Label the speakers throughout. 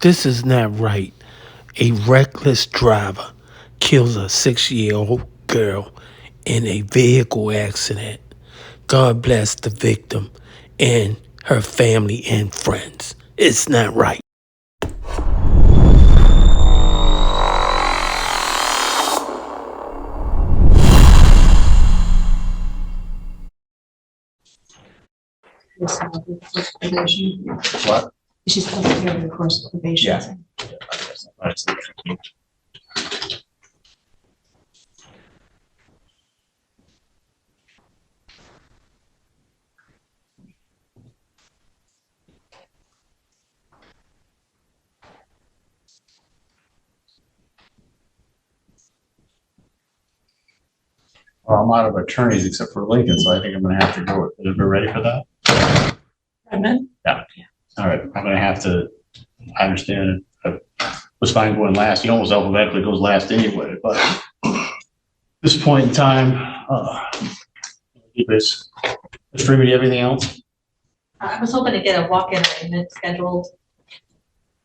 Speaker 1: This is not right. A reckless driver kills a 6 year old girl in a vehicle accident. God bless the victim and her family and friends. It's not right.
Speaker 2: This probation.
Speaker 3: What?
Speaker 2: She's supposed to go to the course of probation.
Speaker 3: Yeah. Alright. Well, I'm out of attorneys except for Lincoln, so I think I'm gonna have to go. Is everybody ready for that?
Speaker 2: Redmond?
Speaker 3: Yeah. All right, I'm gonna have to, I understand it. I was fine going last. He almost alphabetically goes last anyway, but at this point in time, keep this distribute everything else.
Speaker 4: I was hoping to get a walk-in appointment scheduled.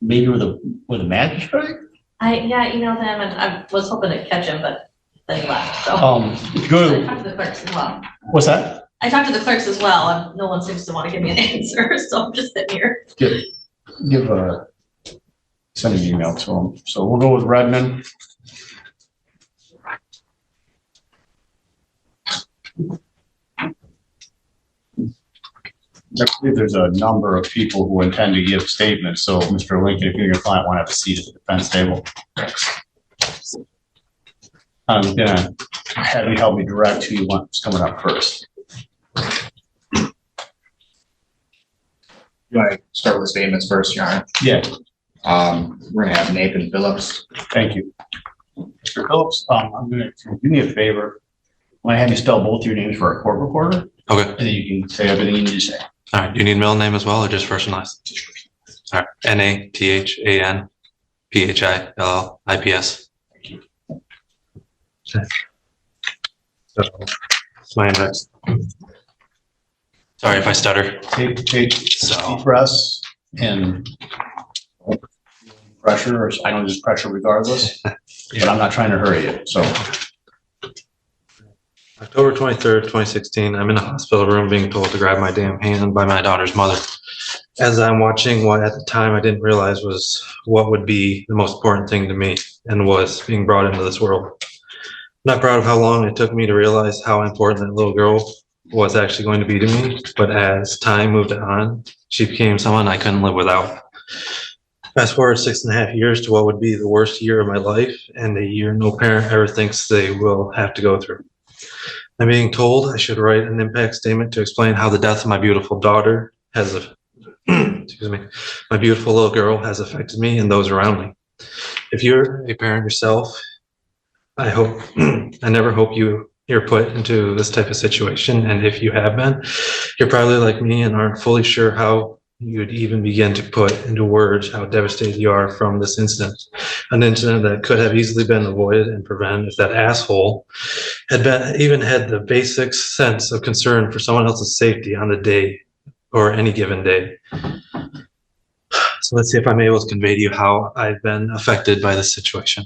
Speaker 3: Maybe with a magistrate?
Speaker 4: I emailed him and I was hoping to catch him, but then he left, so.
Speaker 3: If you go
Speaker 4: I
Speaker 3: to,
Speaker 4: talked to the clerks as well.
Speaker 3: what's that?
Speaker 4: I talked to the clerks as well, and no one seems to want to give me an answer, so I'm just sitting here.
Speaker 3: Send an email to him. So we'll go with Redmond. I believe there's a number of people who intend to give statements. So Mr. Lincoln, if you're your client, want to have a seat at the defense table. I'm gonna have you help me direct who you want is coming up first.
Speaker 5: You want to start with the statements first, Your Honor?
Speaker 3: Yeah,
Speaker 5: We're gonna have Nathan Phillips.
Speaker 3: thank you. Mr. Phillips, I'm gonna do me a favor. I'm gonna have you spell both your names for our court recorder,
Speaker 6: Okay.
Speaker 3: and then you can say everything you need to say.
Speaker 6: All right. Do you need middle name as well or just first and last? All right. NATHANPHILLIPS.
Speaker 3: Thank you.
Speaker 6: Okay. So it's my index. Sorry if I stutter.
Speaker 3: Take
Speaker 6: So
Speaker 3: deep breaths and pressure, or I know there's pressure regardless, but I'm not trying to hurry you, so.
Speaker 6: October 23rd, 2016, I'm in a hospital room being told to grab my damn hand by my daughter's mother. As I'm watching what at the time I didn't realize was what would be the most important thing to me and was being brought into this world. I'm not proud of how long it took me to realize how important that little girl was actually going to be to me, but as time moved on, she became someone I couldn't live without. Fast forward 6.5 years to what would be the worst year of my life and a year no parent ever thinks they will have to go through. I'm being told I should write an impact statement to explain how the death of my beautiful daughter has, excuse me, my beautiful little girl has affected me and those around me. If you're a parent yourself, I hope, I never hope you're put into this type of situation. And if you have been, you're probably like me and aren't fully sure how you'd even begin to put into words how devastated you are from this incident. An incident that could have easily been avoided and prevented if that asshole had even had the basic sense of concern for someone else's safety on the day or any given day. So let's see if I'm able to convey to you how I've been affected by this situation.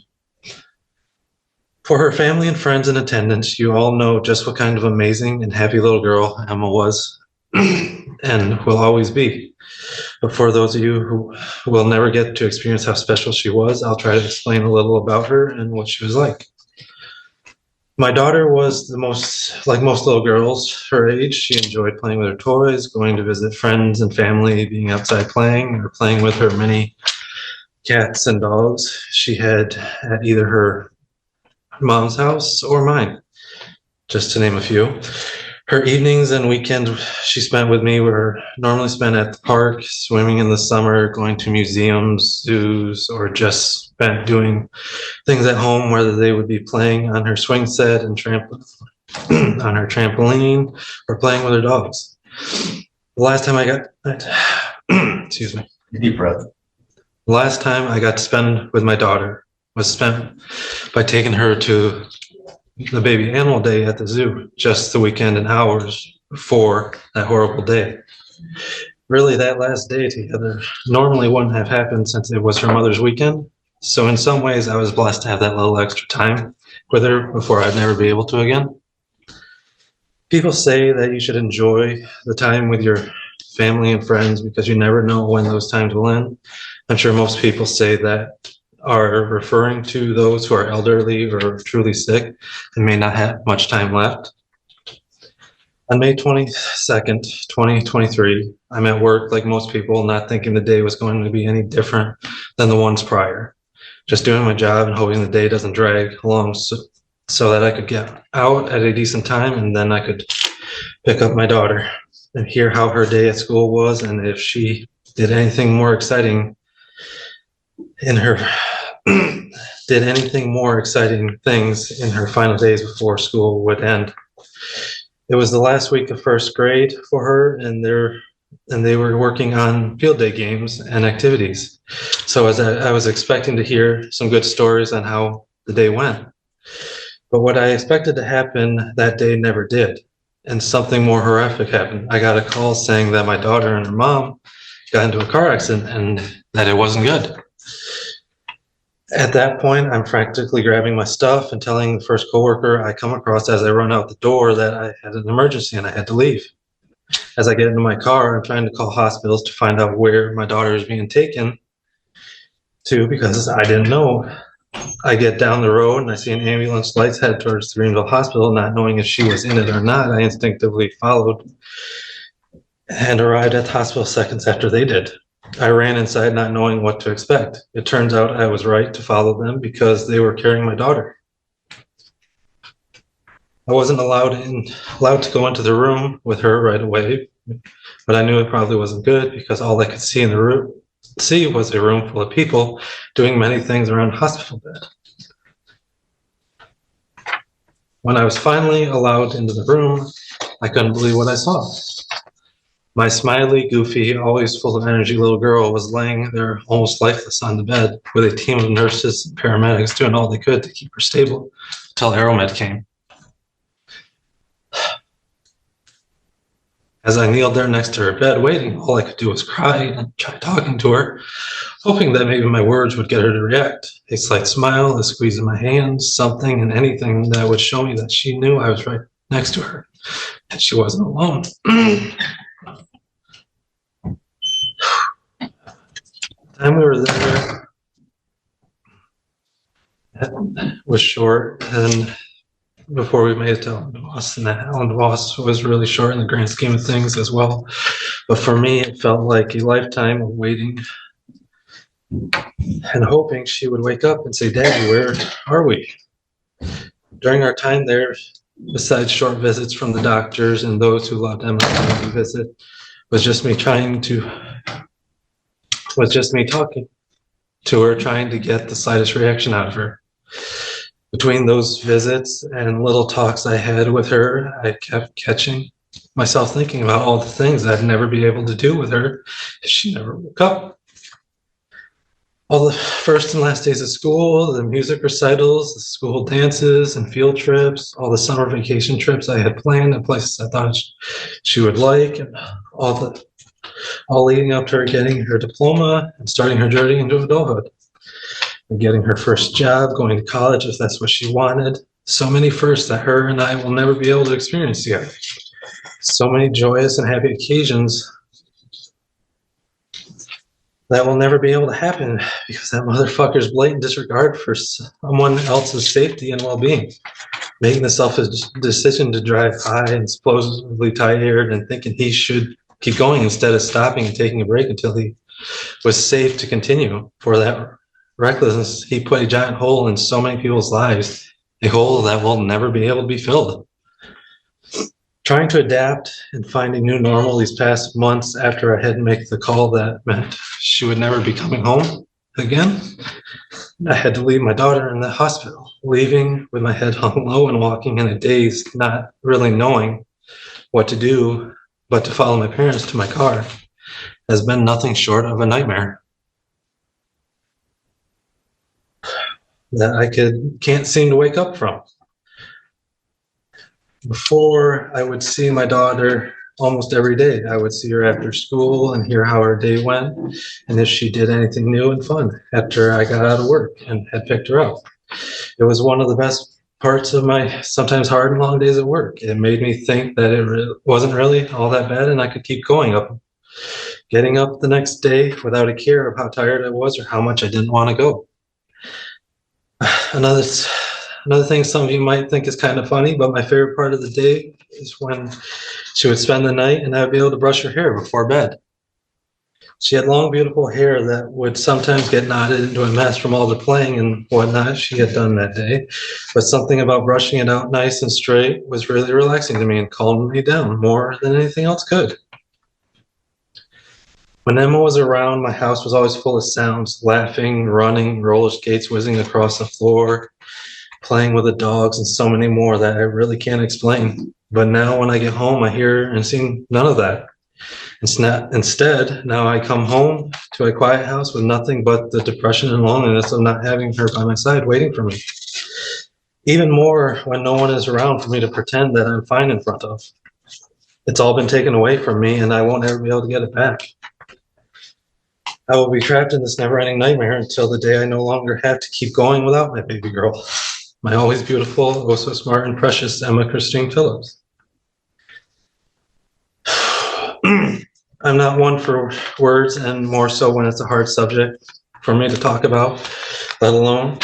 Speaker 6: For her family and friends in attendance, you all know just what kind of amazing and happy little girl Emma was and will always be. But for those of you who will never get to experience how special she was, I'll try to explain a little about her and what she was like. My daughter was like most little girls her age. She enjoyed playing with her toys, going to visit friends and family, being outside playing, or playing with her many cats and dogs she had at either her mom's house or mine, just to name a few. Her evenings and weekends she spent with me were normally spent at the park, swimming in the summer, going to museums, zoos, or just spent doing things at home, whether they would be playing on her swing set and on her trampoline or playing with her dogs. The last time I got, excuse me.
Speaker 3: Deep breath.
Speaker 6: The last time I got to spend with my daughter was spent by taking her to the baby animal day at the zoo, just the weekend and hours before that horrible day. Really, that last day together normally wouldn't have happened since it was her mother's weekend. So in some ways, I was blessed to have that little extra time with her before I'd never be able to again. People say that you should enjoy the time with your family and friends because you never know when those times will end. I'm sure most people say that are referring to those who are elderly or truly sick and may not have much time left. On May 22nd, 2023, I'm at work like most people, not thinking the day was going to be any different than the ones prior. Just doing my job and hoping the day doesn't drag along so that I could get out at a decent time and then I could pick up my daughter and hear how her day at school was and if she did anything more exciting in her did anything more exciting things in her final days before school would end. It was the last week of first grade for her, and they were working on field day games and activities. So as I was expecting to hear some good stories on how the day went. But what I expected to happen that day never did. And something more horrific happened. I got a call saying that my daughter and her mom got into a car accident and that it wasn't good. At that point, I'm frantically grabbing my stuff and telling the first coworker I come across as I run out the door that I had an emergency and I had to leave. As I get into my car, I'm trying to call hospitals to find out where my daughter is being taken to because I didn't know. I get down the road and I see an ambulance lights head towards the Greenville Hospital, not knowing if she was in it or not. I instinctively followed and arrived at the hospital seconds after they did. I ran inside not knowing what to expect. It turns out I was right to follow them because they were carrying my daughter. I wasn't allowed to go into the room with her right away, but I knew it probably wasn't good because all I could see in the room was a room full of people doing many things around a hospital bed. When I was finally allowed into the room, I couldn't believe what I saw. My smiley, goofy, always full of energy little girl was laying there almost lifeless on the bed with a team of nurses and paramedics doing all they could to keep her stable until Aeromed came. As I kneeled there next to her bed waiting, all I could do was cry and try talking to her, hoping that maybe my words would get her to react. A slight smile, a squeeze of my hands, something and anything that would show me that she knew I was right next to her and she wasn't alone. The time we were there was short, and before we made it to Ellen DeVos, and that Ellen DeVos was really short in the grand scheme of things as well. But for me, it felt like a lifetime of waiting and hoping she would wake up and say, "Daddy, where are we?" During our time there, besides short visits from the doctors and those who loved Emma to visit, was just me talking to her, trying to get the slightest reaction out of her. Between those visits and little talks I had with her, I kept catching myself thinking about all the things I'd never be able to do with her if she never woke up. All the first and last days of school, the music recitals, the school dances and field trips, all the summer vacation trips I had planned and places I thought she would like, and all leading up to her getting her diploma and starting her journey into adulthood. And getting her first job, going to college if that's what she wanted. So many firsts that her and I will never be able to experience together. So many joyous and happy occasions that will never be able to happen because that motherfucker's blatant disregard for someone else's safety and well-being. Making the selfish decision to drive high and explosively tired and thinking he should keep going instead of stopping and taking a break until he was safe to continue. For that recklessness, he put a giant hole in so many people's lives, a hole that will never be able to be filled. Trying to adapt and find a new normal these past months after I had to make the call that meant she would never be coming home again, I had to leave my daughter in the hospital, leaving with my head hung low and walking in a daze, not really knowing what to do but to follow my parents to my car has been nothing short of a nightmare that I can't seem to wake up from. Before I would see my daughter almost every day. I would see her after school and hear how her day went, and if she did anything new and fun after I got out of work and had picked her up. It was one of the best parts of my sometimes hard and long days at work. It made me think that wasn't really all that bad, and I could keep getting up the next day without a care of how tired I was or how much I didn't want to go. Another thing some of you might think is kind of funny, but my favorite part of the day is when she would spend the night and I'd be able to brush her hair before bed. She had long, beautiful hair that would sometimes get knotted into a mess from all the playing and whatnot she had done that day. But something about brushing it out nice and straight was really relaxing to me and calmed me down more than anything else could. When Emma was around, my house was always full of sounds, laughing, running, roller skates whizzing across the floor, playing with the dogs, and so many more that I really can't explain. But now when I get home, I hear and see none of that. Instead, now I come home to a quiet house with nothing but the depression and loneliness of not having her by my side waiting for me. Even more when no one is around for me to pretend that I'm fine in front of. It's all been taken away from me and I won't ever be able to get it back. I will be trapped in this never-ending nightmare until the day I no longer have to keep going without my baby girl. My always beautiful, oh so smart and precious Emma Christine Phillips. I'm not one for words, and more so when it's a hard subject for me to talk about, let alone.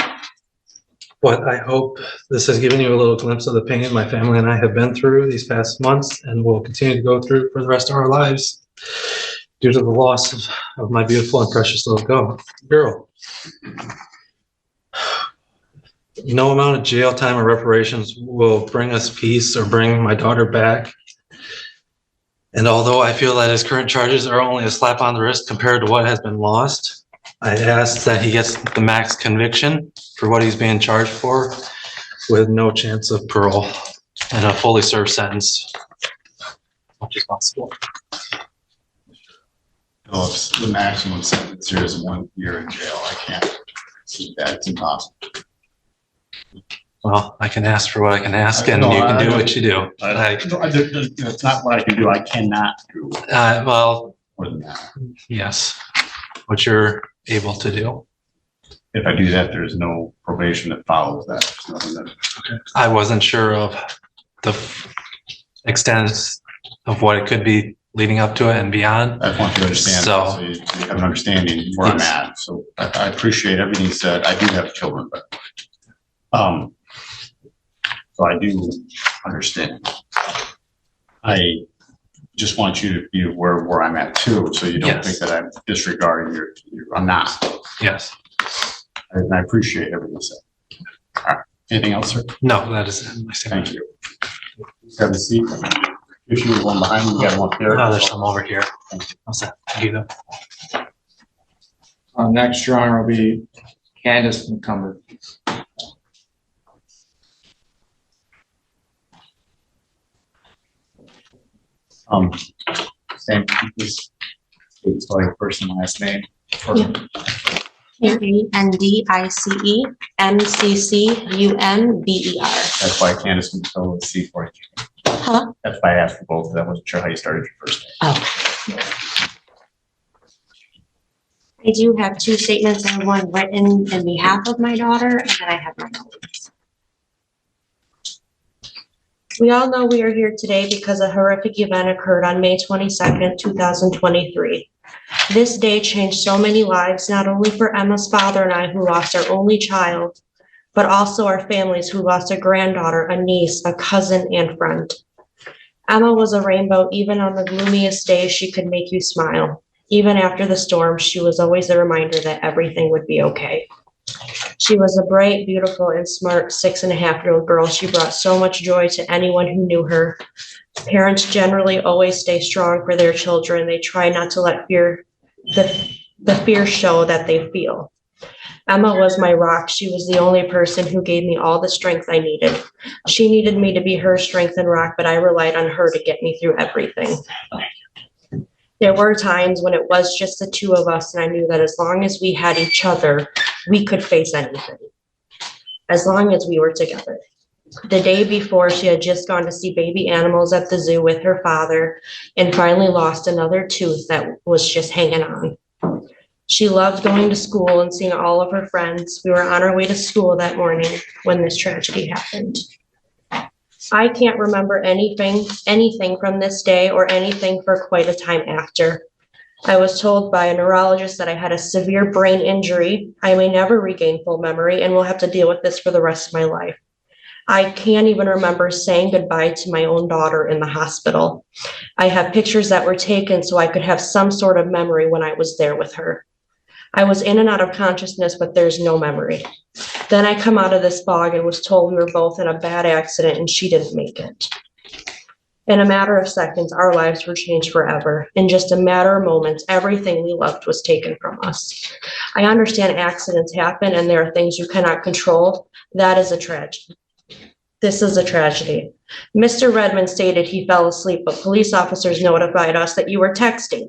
Speaker 6: But I hope this has given you a little glimpse of the pain my family and I have been through these past months and will continue to go through for the rest of our lives due to the loss of my beautiful and precious little girl. No amount of jail time or reparations will bring us peace or bring my daughter back. And although I feel that his current charges are only a slap on the wrist compared to what has been lost, I ask that he gets the max conviction for what he's being charged for with no chance of parole and a fully served sentence as much as possible.
Speaker 3: Phillips, the maximum sentence here is 1 year in jail. I can't see that. It's impossible.
Speaker 6: Well, I can ask for what I can ask, and
Speaker 3: No,
Speaker 6: you can
Speaker 3: I
Speaker 6: do
Speaker 3: don't-
Speaker 6: what you do.
Speaker 3: It's not what I can do. I cannot do
Speaker 6: Well,
Speaker 3: more than that.
Speaker 6: yes, what you're able to do.
Speaker 3: If I do that, there's no probation that follows that. There's nothing that-
Speaker 6: I wasn't sure of the extent of what it could be leading up to it and beyond.
Speaker 3: I want you to understand,
Speaker 6: So-
Speaker 3: so you have an understanding where I'm
Speaker 6: Yes.
Speaker 3: at. So I appreciate everything you said. I do have children, but, so I do understand. I just want you to be aware where I'm at too, so you don't
Speaker 6: Yes.
Speaker 3: think that I'm disregarding your, I'm not.
Speaker 6: Yes.
Speaker 3: And I appreciate everything you said. All right. Anything else, sir?
Speaker 6: No, that is it. My statement.
Speaker 3: Thank you. Have a seat. If you one behind me, we got one up there.
Speaker 6: Oh, there's some over here. What's that? Thank you, though.
Speaker 7: Next, Your Honor, will be Candace McCumber.
Speaker 5: Same, please. Spell your first and last name.
Speaker 8: KANDICE
Speaker 5: That's why Candace can spell with C for you.
Speaker 8: Huh?
Speaker 5: That's why I asked for both, 'cause I wasn't sure how you started your first name.
Speaker 8: Oh. I do have two statements. I have one written in behalf of my daughter, and then I have my own. We all know we are here today because a horrific event occurred on May 22nd, 2023. This day changed so many lives, not only for Emma's father and I, who lost our only child, but also our families who lost a granddaughter, a niece, a cousin, and friend. Emma was a rainbow. Even on the gloomiest days, she could make you smile. Even after the storm, she was always a reminder that everything would be okay. She was a bright, beautiful, and smart 6.5-year-old girl. She brought so much joy to anyone who knew her. Parents generally always stay strong for their children. They try not to let the fear show that they feel. Emma was my rock. She was the only person who gave me all the strength I needed. She needed me to be her strength and rock, but I relied on her to get me through everything. There were times when it was just the two of us, and I knew that as long as we had each other, we could face anything. As long as we were together. The day before, she had just gone to see baby animals at the zoo with her father and finally lost another tooth that was just hanging on. She loved going to school and seeing all of her friends. We were on our way to school that morning when this tragedy happened. I can't remember anything from this day or anything for quite a time after. I was told by a neurologist that I had a severe brain injury. I may never regain full memory and will have to deal with this for the rest of my life. I can't even remember saying goodbye to my own daughter in the hospital. I have pictures that were taken so I could have some sort of memory when I was there with her. I was in and out of consciousness, but there's no memory. Then I come out of this fog and was told we were both in a bad accident and she didn't make it. In a matter of seconds, our lives were changed forever. In just a matter of moments, everything we loved was taken from us. I understand accidents happen and there are things you cannot control. That is a tragedy. This is a tragedy. Mr. Redmond stated he fell asleep, but police officers notified us that you were texting.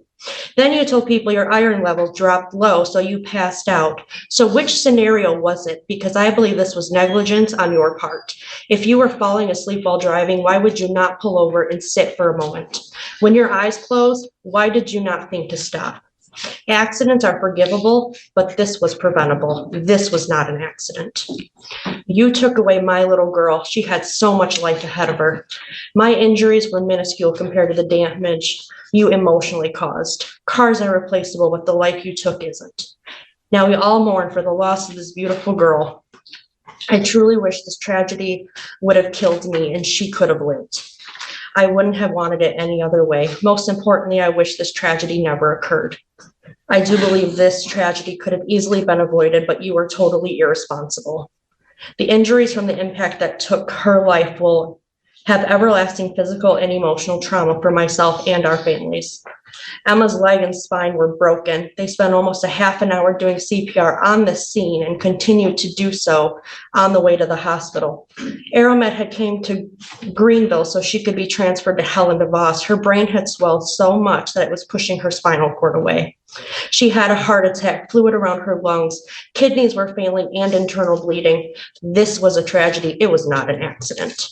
Speaker 8: Then you told people your iron levels dropped low, so you passed out. So which scenario was it? Because I believe this was negligence on your part. If you were falling asleep while driving, why would you not pull over and sit for a moment? When your eyes closed, why did you not think to stop? Accidents are forgivable, but this was preventable. This was not an accident. You took away my little girl. She had so much life ahead of her. My injuries were minuscule compared to the damage you emotionally caused. Cars are replaceable, but the life you took isn't. Now we all mourn for the loss of this beautiful girl. I truly wish this tragedy would have killed me and she could have lived. I wouldn't have wanted it any other way. Most importantly, I wish this tragedy never occurred. I do believe this tragedy could have easily been avoided, but you were totally irresponsible. The injuries from the impact that took her life will have everlasting physical and emotional trauma for myself and our families. Emma's leg and spine were broken. They spent almost a half an hour doing CPR on the scene and continued to do so on the way to the hospital. Aeromed had came to Greenville so she could be transferred to Helen DeVos. Her brain had swelled so much that it was pushing her spinal cord away. She had a heart attack, fluid around her lungs, kidneys were failing, and internal bleeding. This was a tragedy. It was not an accident.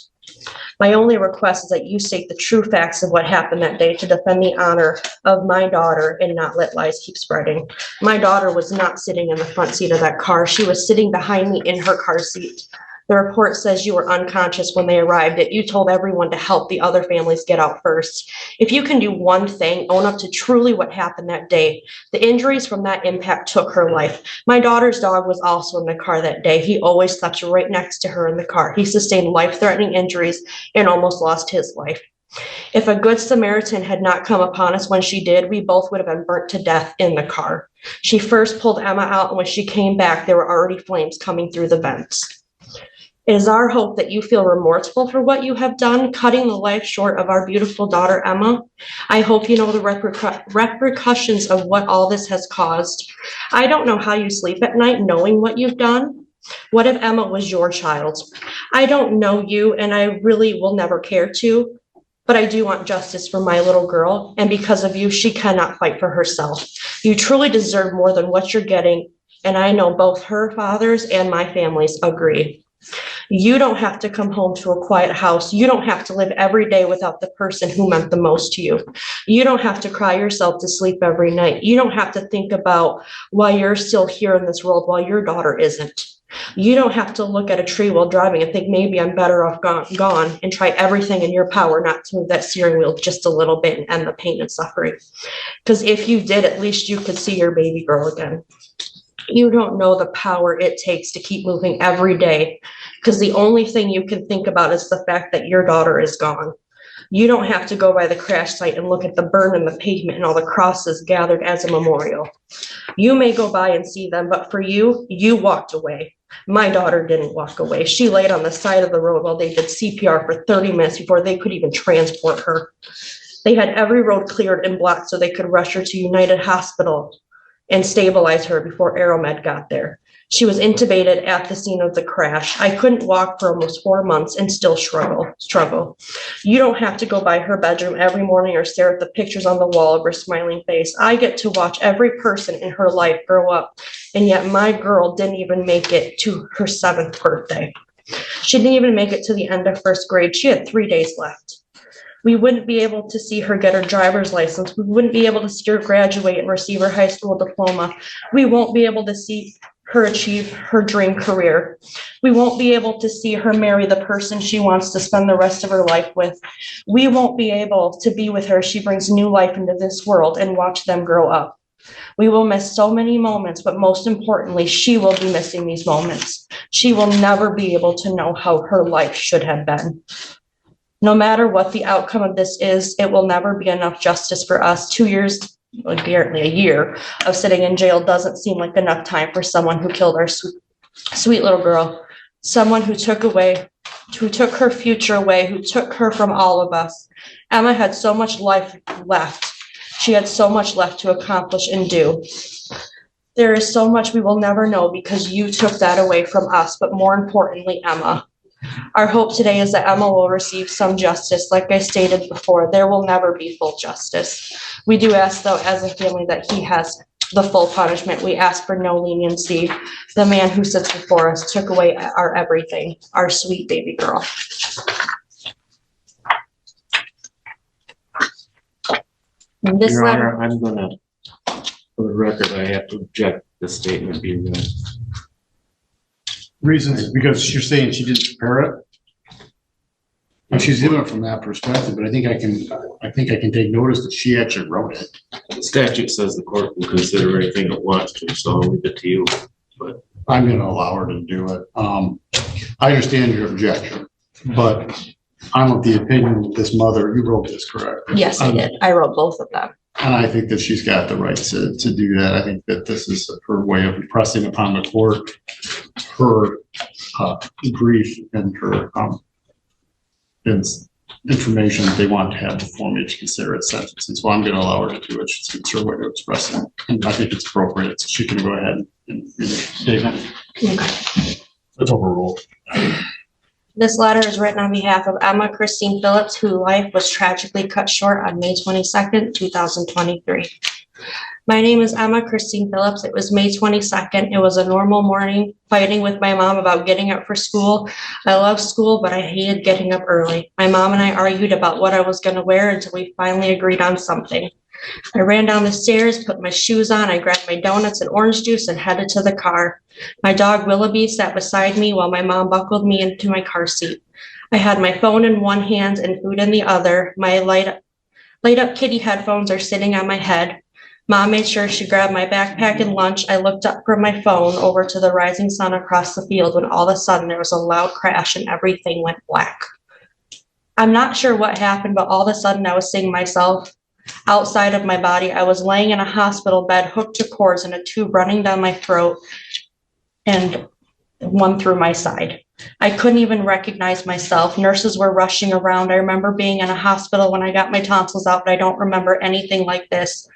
Speaker 8: My only request is that you state the true facts of what happened that day to defend the honor of my daughter and not let lies keep spreading. My daughter was not sitting in the front seat of that car. She was sitting behind me in her car seat. The report says you were unconscious when they arrived, that you told everyone to help the other families get out first. If you can do one thing, own up to truly what happened that day. The injuries from that impact took her life. My daughter's dog was also in the car that day. He always slept right next to her in the car. He sustained life-threatening injuries and almost lost his life. If a good Samaritan had not come upon us when she did, we both would have been burnt to death in the car. She first pulled Emma out, and when she came back, there were already flames coming through the vents. It is our hope that you feel remorseful for what you have done, cutting the life short of our beautiful daughter, Emma. I hope you know the repercussions of what all this has caused. I don't know how you sleep at night knowing what you've done. What if Emma was your child? I don't know you, and I really will never care to, but I do want justice for my little girl, and because of you, she cannot fight for herself. You truly deserve more than what you're getting, and I know both her fathers and my families agree. You don't have to come home to a quiet house. You don't have to live every day without the person who meant the most to you. You don't have to cry yourself to sleep every night. You don't have to think about why you're still here in this world while your daughter isn't. You don't have to look at a tree while driving and think maybe I'm better off gone and try everything in your power not to move that steering wheel just a little bit and end the pain and suffering. Because if you did, at least you could see your baby girl again. You don't know the power it takes to keep moving every day, because the only thing you can think about is the fact that your daughter is gone. You don't have to go by the crash site and look at the burn in the pavement and all the crosses gathered as a memorial. You may go by and see them, but for you, you walked away. My daughter didn't walk away. She laid on the side of the road while they did CPR for 30 minutes before they could even transport her. They had every road cleared and blocked so they could rush her to United Hospital and stabilize her before Aeromed got there. She was intubated at the scene of the crash. I couldn't walk for almost 4 months and still struggle. You don't have to go by her bedroom every morning or stare at the pictures on the wall of her smiling face. I get to watch every person in her life grow up, and yet my girl didn't even make it to her 7th birthday. She didn't even make it to the end of first grade. She had 3 days left. We wouldn't be able to see her get her driver's license. We wouldn't be able to see her graduate and receive her high school diploma. We won't be able to see her achieve her dream career. We won't be able to see her marry the person she wants to spend the rest of her life with. We won't be able to be with her as she brings new life into this world and watch them grow up. We will miss so many moments, but most importantly, she will be missing these moments. She will never be able to know how her life should have been. No matter what the outcome of this is, it will never be enough justice for us. 2 years, apparently a year, of sitting in jail doesn't seem like enough time for someone who killed our sweet little girl. Someone who took her future away, who took her from all of us. Emma had so much life left. She had so much left to accomplish and do. There is so much we will never know because you took that away from us, but more importantly, Emma. Our hope today is that Emma will receive some justice. Like I stated before, there will never be full justice. We do ask, though, as a family, that he has the full punishment. We ask for no leniency. The man who sits before us took away our everything, our sweet baby girl. This
Speaker 5: Your
Speaker 8: letter,
Speaker 5: Honor, I'm gonna, for the record, I have to object this statement being read.
Speaker 3: Reasons is because you're saying she didn't prepare it? And she's doing it from that perspective, but I think I can take notice that she actually wrote it.
Speaker 5: The statute says the court will consider anything it wants to, so I'll leave it to you. But
Speaker 3: I'm gonna allow her to do it. I understand your objection, but I'm of the opinion that this mother, you wrote this, correct?
Speaker 8: yes, I did. I wrote both of them.
Speaker 3: And I think that she's got the right to do that. I think that this is her way of impressing upon the court her grief and her information that they want to have before me to consider it sentencing. So I'm going to allow her to do it. It's her way to express it. And I think it's appropriate. So she can go ahead and read the statement.
Speaker 8: Okay.
Speaker 3: That's overruled.
Speaker 8: This letter is written on behalf of Emma Christine Phillips, whose life was tragically cut short on May 22nd, 2023. My name is Emma Christine Phillips. It was May 22nd. It was a normal morning, fighting with my mom about getting up for school. I love school, but I hated getting up early. My mom and I argued about what I was going to wear until we finally agreed on something. I ran down the stairs, put my shoes on, I grabbed my donuts and orange juice and headed to the car. My dog Willoughby sat beside me while my mom buckled me into my car seat. I had my phone in one hand and food in the other. My light up kitty headphones are sitting on my head. Mom made sure she grabbed my backpack and lunch. I looked up from my phone over to the rising sun across the field when all of a sudden there was a loud crash and everything went black. I'm not sure what happened, but all of a sudden I was seeing myself outside of my body. I was laying in a hospital bed, hooked to cords and a tube running down my throat and one through my side. I couldn't even recognize myself. Nurses were rushing around. I remember being in a hospital when I got my tonsils out, but I don't remember anything like this.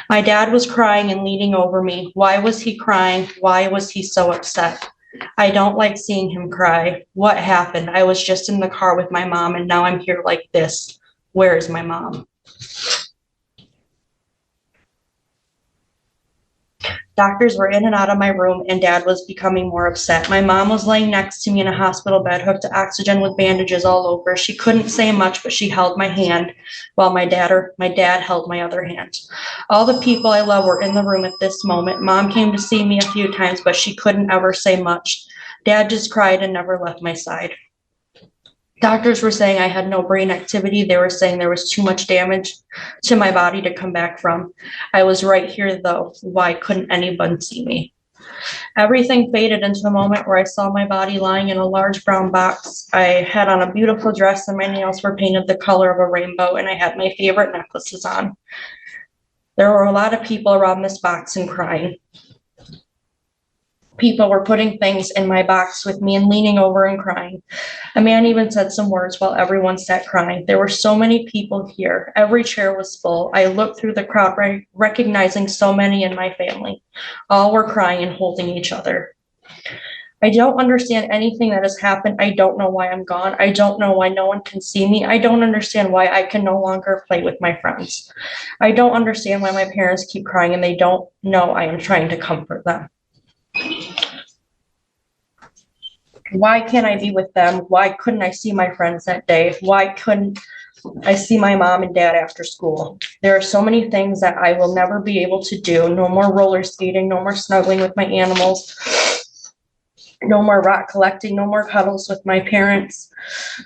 Speaker 8: My dad was crying and leaning over me. Why was he crying? Why was he so upset? I don't like seeing him cry. What happened? I was just in the car with my mom and now I'm here like this. Where is my mom? Doctors were in and out of my room and Dad was becoming more upset. My mom was laying next to me in a hospital bed, hooked to oxygen with bandages all over. She couldn't say much, but she held my hand while my dad held my other hand. All the people I love were in the room at this moment. Mom came to see me a few times, but she couldn't ever say much. Dad just cried and never left my side. Doctors were saying I had no brain activity. They were saying there was too much damage to my body to come back from. I was right here though. Why couldn't anyone see me? Everything faded into the moment where I saw my body lying in a large brown box. I had on a beautiful dress and my nails were painted the color of a rainbow and I had my favorite necklaces on. There were a lot of people around this box and crying. People were putting things in my box with me and leaning over and crying. A man even said some words while everyone sat crying. There were so many people here. Every chair was full. I looked through the crowd, recognizing so many in my family. All were crying and holding each other. I don't understand anything that has happened. I don't know why I'm gone. I don't know why no one can see me. I don't understand why I can no longer play with my friends. I don't understand why my parents keep crying and they don't know I am trying to comfort them. Why can't I be with them? Why couldn't I see my friends that day? Why couldn't I see my mom and dad after school? There are so many things that I will never be able to do. No more roller skating, no more snuggling with my animals, no more rock collecting, no more cuddles with my parents,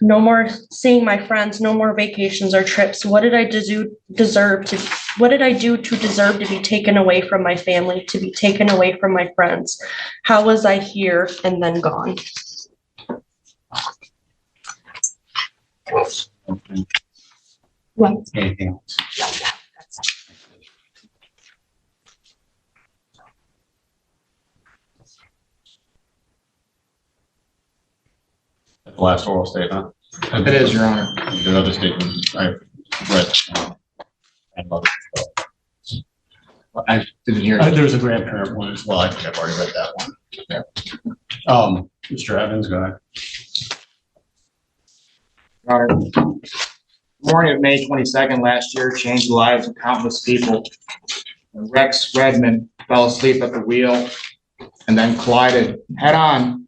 Speaker 8: no more seeing my friends, no more vacations or trips. What did I do to deserve to be taken away from my family, to be taken away from my friends? How was I here and then gone? What?
Speaker 3: Anything else? The last oral statement.
Speaker 7: It is, Your Honor.
Speaker 3: The other statement I read. And others.
Speaker 7: I didn't hear.
Speaker 3: There's a grandparent one as well. I think I've already read that one. Yeah. Mr. Evans, go ahead.
Speaker 7: All right. Morning of May 22nd last year changed the lives of countless people. Rex Redmond fell asleep at the wheel and then collided head-on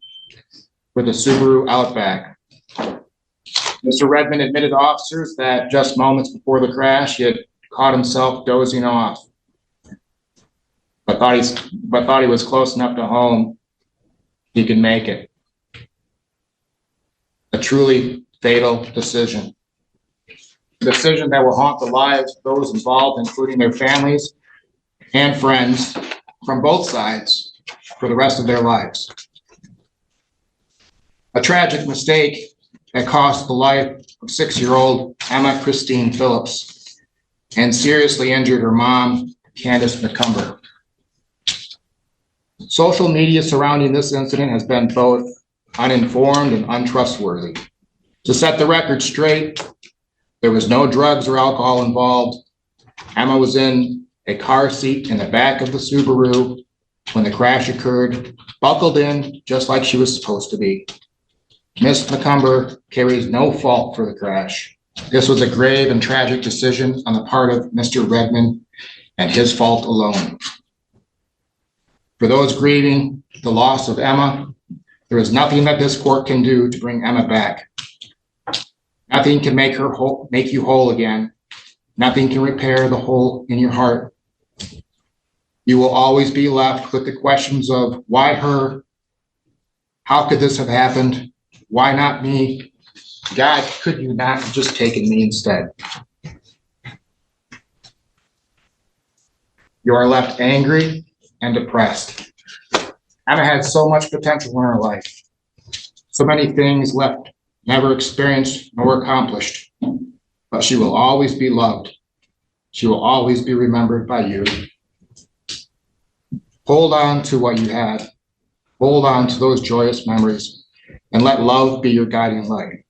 Speaker 7: with a Subaru Outback. Mr. Redmond admitted to officers that just moments before the crash, he had caught himself dozing off, but thought he was close enough to home he could make it. A truly fatal decision. A decision that will haunt the lives of those involved, including their families and friends from both sides for the rest of their lives. A tragic mistake that cost the life of 6-year-old Emma Christine Phillips and seriously injured her mom, Candace McCumber. Social media surrounding this incident has been both uninformed and untrustworthy. To set the record straight, there was no drugs or alcohol involved. Emma was in a car seat in the back of the Subaru when the crash occurred, buckled in just like she was supposed to be. Ms. McCumber carries no fault for the crash. This was a grave and tragic decision on the part of Mr. Redmond and his fault alone. For those grieving the loss of Emma, there is nothing that this court can do to bring Emma back. Nothing can make you whole again. Nothing can repair the hole in your heart. You will always be left with the questions of why her? How could this have happened? Why not me? God, could you not have just taken me instead? You are left angry and depressed. Emma had so much potential in her life. So many things left, never experienced nor accomplished. But she will always be loved. She will always be remembered by you. Hold on to what you had. Hold on to those joyous memories and let love be your guiding light.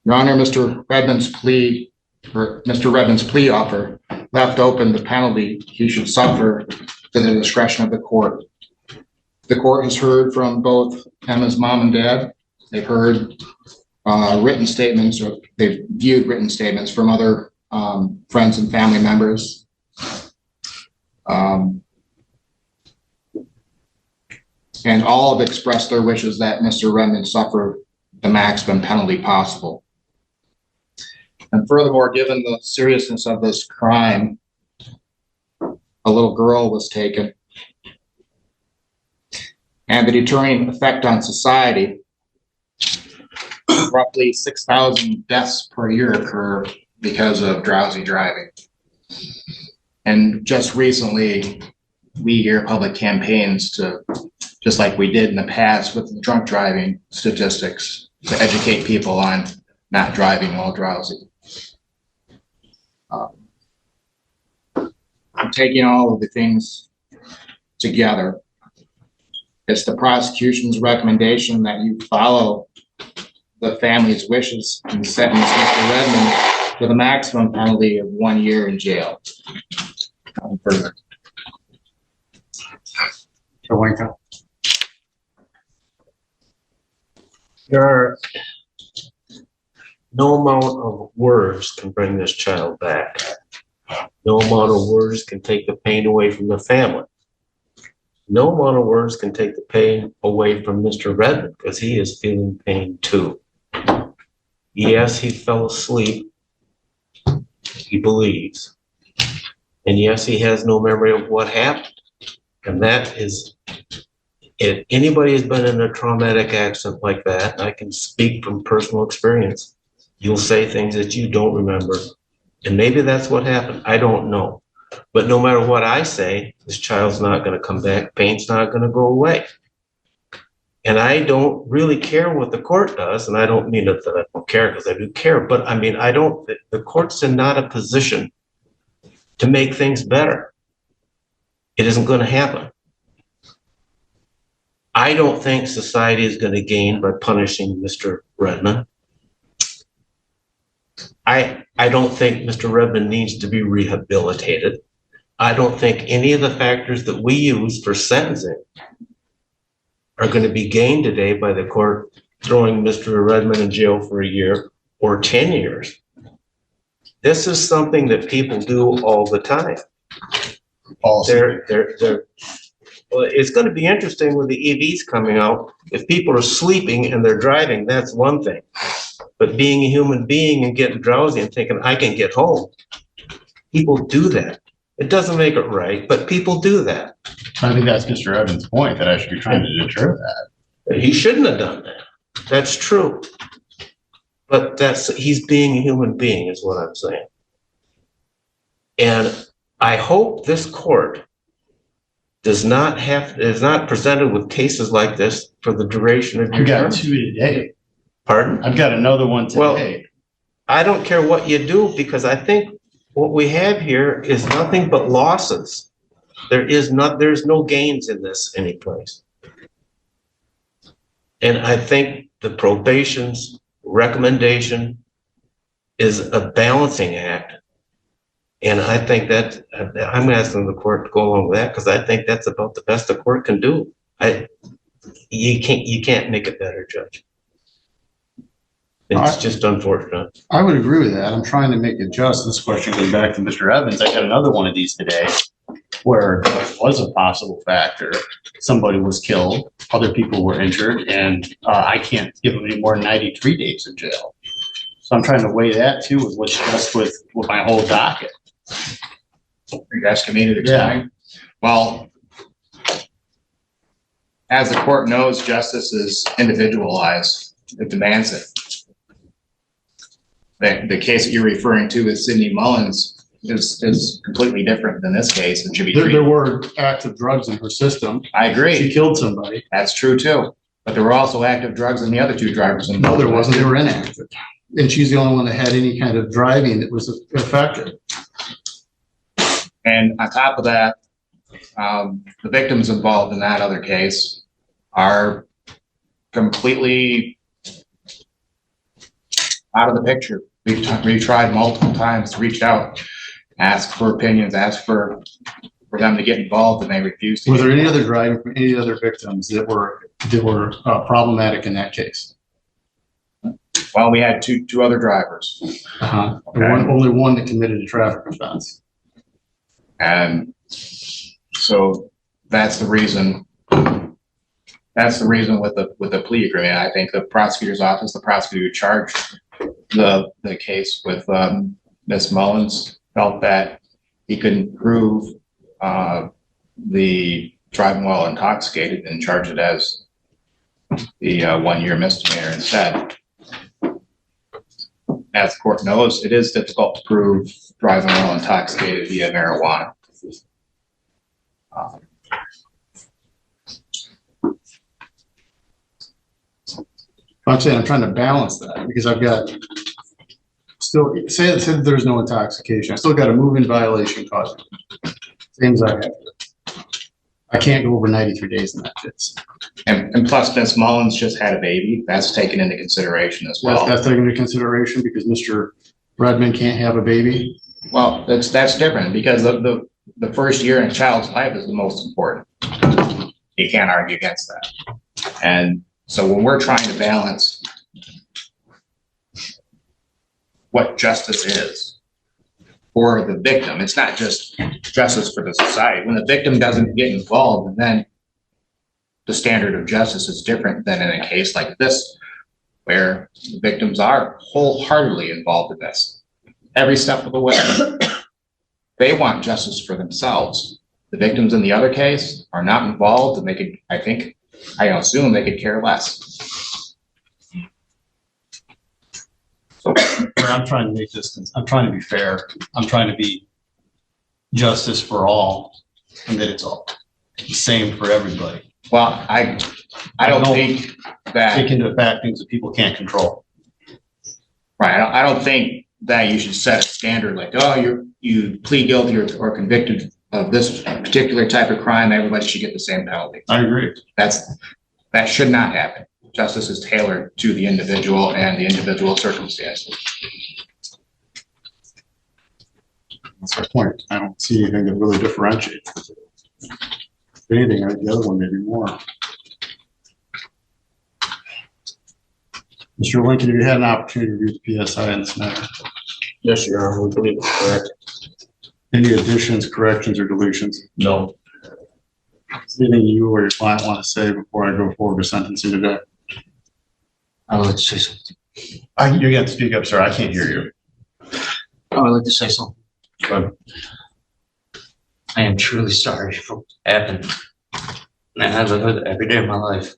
Speaker 7: Your Honor, Mr. Redmond's plea offer left open the penalty he should suffer to the discretion of the court. The court has heard from both Emma's mom and dad. They've heard written statements, or they've viewed written statements from other friends and family members. And all have expressed their wishes that Mr. Redmond suffer the maximum penalty possible. And furthermore, given the seriousness of this crime, a little girl was taken, and the deterring effect on society, roughly 6,000 deaths per year occur because of drowsy driving. And just recently, we hear public campaigns to, just like we did in the past with the drunk driving statistics, to educate people on not driving while drowsy. Taking all of the things together, it's the prosecution's recommendation that you follow the family's wishes and sentence Mr. Redmond to the maximum penalty of 1 year in jail. Further.
Speaker 5: There are no amount of words can bring this child back. No amount of words can take the pain away from the family. no amount of words can take the pain away from Mr. Redmond, because he is feeling pain too. Yes, he fell asleep, he believes. And yes, he has no memory of what happened. And that is, if anybody has been in a traumatic accident like that, I can speak from personal experience, you'll say things that you don't remember. And maybe that's what happened. I don't know. But no matter what I say, this child's not going to come back. Pain's not going to go away. And I don't really care what the court does. And I don't mean that I don't care, because I do care. But I mean, the court's in not a position to make things better. It isn't going to happen. I don't think society is going to gain by punishing Mr. Redmond. I don't think Mr. Redmond needs to be rehabilitated. I don't think any of the factors that we use for sentencing are going to be gained today by the court throwing Mr. Redmond in jail for a year or 10 years. This is something that people do all the time. Well, it's going to be interesting with the EVs coming out. If people are sleeping and they're driving, that's one thing. But being a human being and getting drowsy and thinking, I can get home, people do that. It doesn't make it right, but people do that.
Speaker 3: I think that's Mr. Evans' point, that I should be trying to deter that.
Speaker 5: He shouldn't have done that. That's true. But he's being a human being is what I'm saying. And I hope this court is not presented with cases like this for the duration of your
Speaker 3: I've got
Speaker 5: term.
Speaker 3: 2 today.
Speaker 5: Pardon?
Speaker 3: I've got another one today.
Speaker 5: Well, I don't care what you do, because I think what we have here is nothing but losses. There's no gains in this anyplace. And I think the probation's recommendation is a balancing act. And I think that I'm asking the court to go along with that, because I think that's about the best the court can do. You can't make it better, Judge. It's just unfortunate.
Speaker 3: I would agree with that. I'm trying to make it just. This question goes back to Mr. Evans. I got another one of these today where it was a possible factor. Somebody was killed, other people were injured, and I can't give them any more than 93 days in jail. So I'm trying to weigh that too with what's just with my whole docket.
Speaker 7: Are you asking me to explain? Well, as the court knows, justice is individualized. It demands it. The case that you're referring to with Sidney Mullins is completely different than this case and should be treated.
Speaker 3: There were active drugs in her system.
Speaker 7: I agree.
Speaker 3: She killed somebody.
Speaker 7: That's true too. But there were also active drugs in the other 2 drivers.
Speaker 3: No, there wasn't. They were inactive. And she's the only one that had any kind of driving that was affected.
Speaker 7: And on top of that, the victims involved in that other case are completely out of the picture. We've tried multiple times to reach out, ask for opinions, ask for them to get involved, and they refuse to.
Speaker 3: Was there any other driving from any other victims that were problematic in that case?
Speaker 7: Well, we had two other drivers.
Speaker 3: Okay. Only one that committed a traffic offense.
Speaker 7: And so that's the reason. That's the reason with the plea agreement. I think the prosecutor's office, the prosecutor who charged the case with Ms. Mullins, felt that he couldn't prove the driving while intoxicated and charge it as the 1-year misdemeanor instead. As the court knows, it is difficult to prove driving while intoxicated via marijuana.
Speaker 3: I'm saying I'm trying to balance that, because I've got still say there's no intoxication. I still got a moving violation causing things I have. I can't go over 93 days in that case.
Speaker 7: And plus, Ms. Mullins just had a baby. That's taken into consideration as well.
Speaker 3: That's taken into consideration because Mr. Redmond can't have a baby.
Speaker 7: Well, that's different, because the first year in a child's life is the most important. You can't argue against that. And so when we're trying to balance what justice is for the victim, it's not just justice for the society. When the victim doesn't get involved, and then the standard of justice is different than in a case like this, where the victims are wholeheartedly involved in this. Every step of the way, they want justice for themselves. The victims in the other case are not involved, and they could, I assume they could care less.
Speaker 3: I'm trying to make this, I'm trying to be fair. I'm trying to be justice for all, and that it's all the same for everybody.
Speaker 7: Well, I don't think that,
Speaker 3: Take into effect things that people can't control.
Speaker 7: right, I don't think that you should set a standard like, oh, you plead guilty or convicted of this particular type of crime, everybody should get the same penalty.
Speaker 3: I agree.
Speaker 7: That should not happen. Justice is tailored to the individual and the individual circumstances.
Speaker 3: That's my point. I don't see anything that really differentiates. If anything, I think the other one maybe more. Mr. Lincoln, have you had an opportunity to read the PSI in this matter?
Speaker 5: Yes, Your Honor, we believe it's correct.
Speaker 3: Any additions, corrections, or deletions?
Speaker 5: No.
Speaker 3: Anything you or your client want to say before I go forward with sentencing today?
Speaker 9: I would like to say something.
Speaker 3: You're going to speak up, sir. I can't hear you.
Speaker 9: I would like to say something.
Speaker 3: Go ahead.
Speaker 9: I am truly sorry for what happened. And I live with it every day of my life.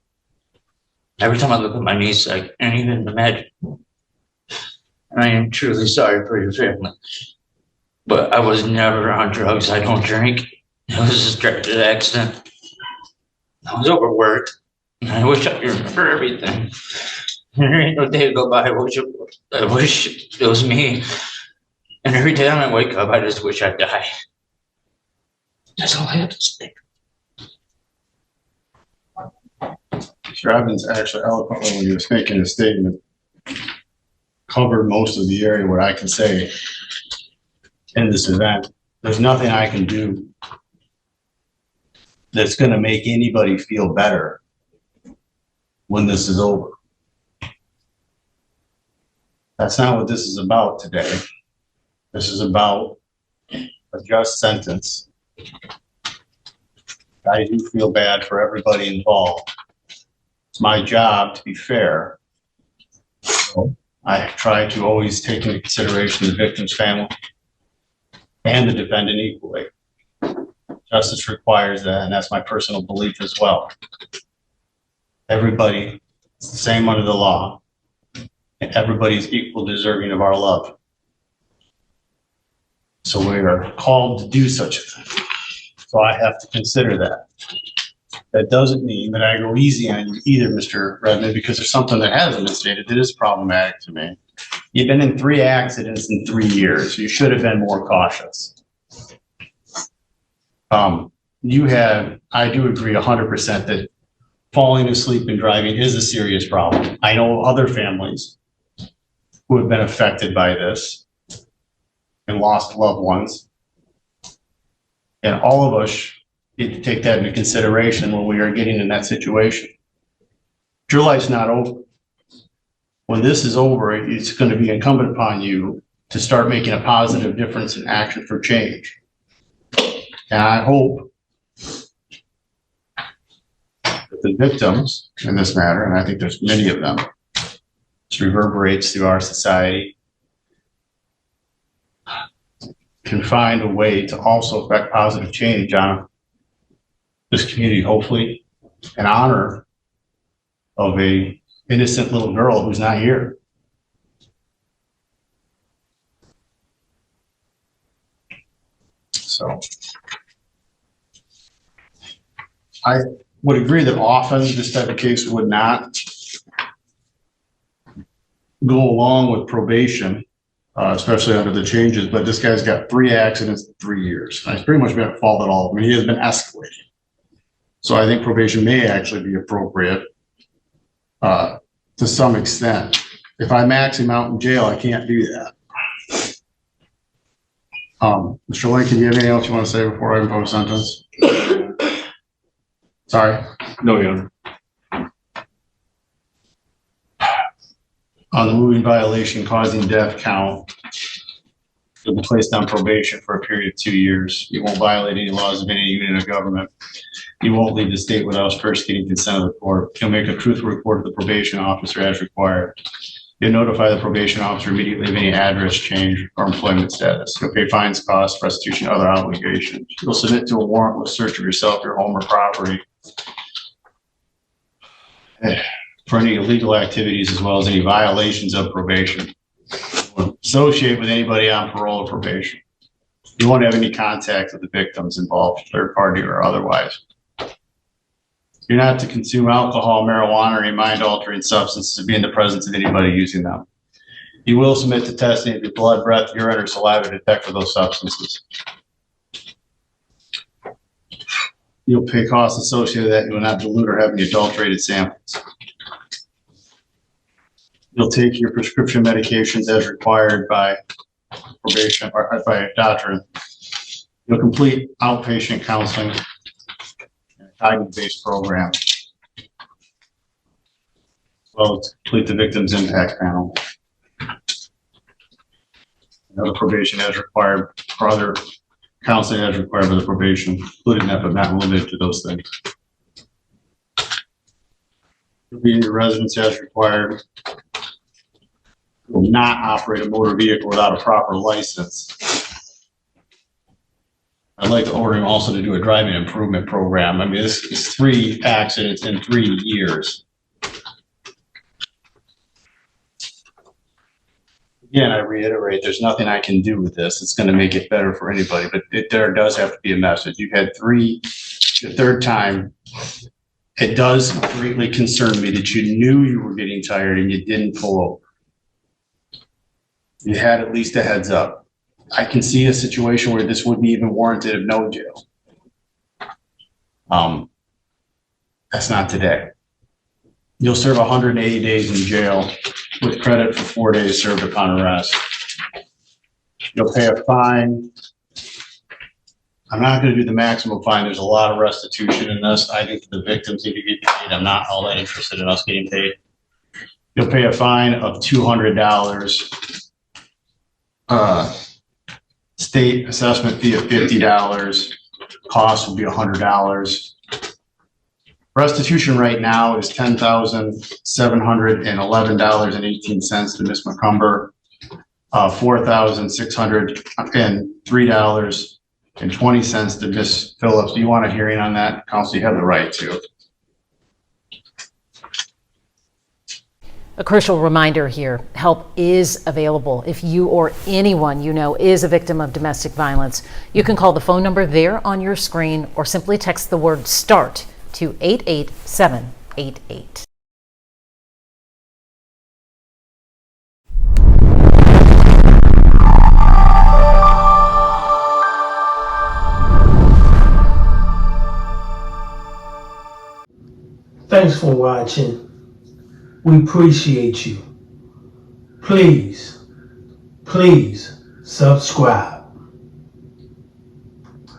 Speaker 9: Every time I look at my niece, I can't even imagine. And I am truly sorry for your family. But I was never on drugs. I don't drink. It was just a tragic accident. I was overworked. And I wish I could remember everything. And there ain't no day to go by. I wish it was me. And every time I wake up, I just wish I'd die. That's all I have to say.
Speaker 3: Mr. Evans actually eloquently, when he was making his statement, covered most of the area what I can say in this event. There's nothing I can do that's going to make anybody feel better when this is over. That's not what this is about today. This is about a just sentence. I do feel bad for everybody involved. It's my job to be fair. So I try to always take into consideration the victim's family and the defendant equally. Justice requires that, and that's my personal belief as well. Everybody is the same under the law, and everybody is equal deserving of our love. So we are called to do such a thing. So I have to consider that. That doesn't mean that I go easy on you either, Mr. Redmond, because there's something that hasn't been stated that is problematic to me. You've been in 3 accidents in 3 years. You should have been more cautious. I do agree 100% that falling asleep and driving is a serious problem. I know other families who have been affected by this and lost loved ones. And all of us need to take that into consideration when we are getting in that situation. Your life's not over. When this is over, it's going to be incumbent upon you to start making a positive difference in action for change. And I hope that the victims in this matter, and I think there's many of them, this reverberates through our society, can find a way to also affect positive change on this community, hopefully, in honor of a innocent little girl who's not here. So I would agree that often this type of case would not go along with probation, especially under the changes, but this guy's got 3 accidents in 3 years. He's pretty much been at fault at all. I mean, he has been escalating. So I think probation may actually be appropriate to some extent. If I max him out in jail, I can't do that. Mr. Lincoln, do you have anything else you want to say before I impose sentence? Sorry.
Speaker 5: No, Your Honor.
Speaker 3: On the moving violation causing death count, You'll be placed on probation for a period of 2 years. You won't violate any laws of any unit of government. You won't leave the state without first getting consent of the court. You'll make a truthful report to the probation officer as required. You'll notify the probation officer immediately of any address change or employment status. You'll pay fines, costs, restitution, other obligations. You'll submit to a warrantless search of yourself, your home, or property for any illegal activities as well as any violations of probation. Associate with anybody on parole or probation. You won't have any contact with the victims involved, third party or otherwise. You're not to consume alcohol, marijuana, or any mind-altering substances to be in the presence of anybody using them. You will submit to testing of your blood, breath, urine, or saliva to detect for those substances. You'll pay costs associated with that. You will not dilute or have any adulterated samples. You'll take your prescription medications as required by probation or by a doctor. You'll complete outpatient counseling and a cognitive-based program, as well as complete the victim's impact panel. Other probation as required, or other counseling as required by the probation, including that, but not limited to those things. You'll be in your residence as required. Will not operate a motor vehicle without a proper license. I'd like to order him also to do a driving improvement program. I mean, this is 3 accidents in 3 years. Again, I reiterate, there's nothing I can do with this. It's going to make it better for anybody, but there does have to be a message. You've had 3, the third time. It does greatly concern me that you knew you were getting tired and you didn't pull over. You had at least a heads up. I can see a situation where this wouldn't even warranted of no jail. That's not today. You'll serve 180 days in jail with credit for 4 days served upon arrest. You'll pay a fine. I'm not going to do the maximum fine. There's a lot of restitution in this. I think the victims need to get paid. I'm not all that interested in us getting paid. You'll pay a fine of $200. State assessment fee of $50. Cost will be $100. Restitution right now is $10,711.18 to Ms. McCumber, $4,603.20 to Ms. Phillips. Do you want a hearing on that? Counsel, you have the right to.
Speaker 10: A crucial reminder here, help is available if you or anyone you know is a victim of domestic violence. You can call the phone number there on your screen or simply text the word START to 88788.
Speaker 1: Thanks for watching. We appreciate you. Please subscribe.